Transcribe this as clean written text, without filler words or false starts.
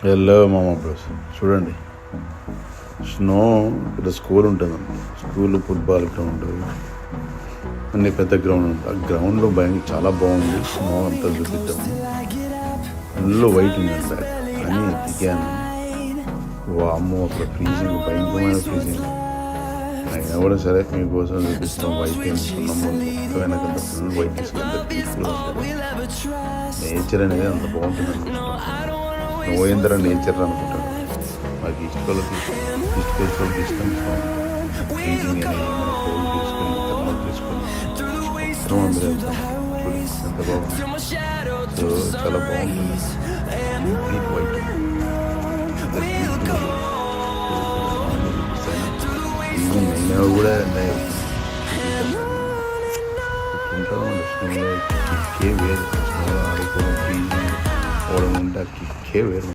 Hello మామ bros, చూడండి snow ఇక్కడ స్కూల్ ఉంటుంది. స్కూల్ ఫుట్బాల్ గ్రౌండ్ అన్ని పెద్ద గ్రౌండ్ ఉంటుంది. ఆ గ్రౌండ్లో చాలా బాగుంది. స్నో అంతా చూపిద్దాము. ఫుల్ వైట్ ఉంది అంట. కానీ దిగాను, వామ్మో అక్కడ ఫ్రీజింగ్, భయంకరమైన ఫ్రీజింగ్. అయినా కూడా సరే మీకోసం చూపిస్తాం. వైట్ ఏముకున్నాము వెనకంత ఫుల్ వైట్ తీసుకెళ్తే పీస్ఫుల్గా ఉంటుంది. నేచర్ అనేది అంత బాగుంటుంది అనుకుంటున్నాను. నోయేంద్ర నేచర్ అనుకుంటాను. మాకు ఇష్టలకి ఇష్టం ఫ్రీజింగ్ అని మన కోల్ తీసుకొని థర్మల్ తీసుకొని మొత్తం అందరూ వెళ్తాం. ఎంత బాగుంది. సో చాలా బాగుంటుంది. కంప్లీట్ వైట్ ఈవినింగ్ అయినా కూడా స్నోలో కిక్కే వేరు. స్నోలో ఆడుకోవడం, ఫ్రీజింగ్ పోవడం ఉంటే ఆ కిక్కే వేరు.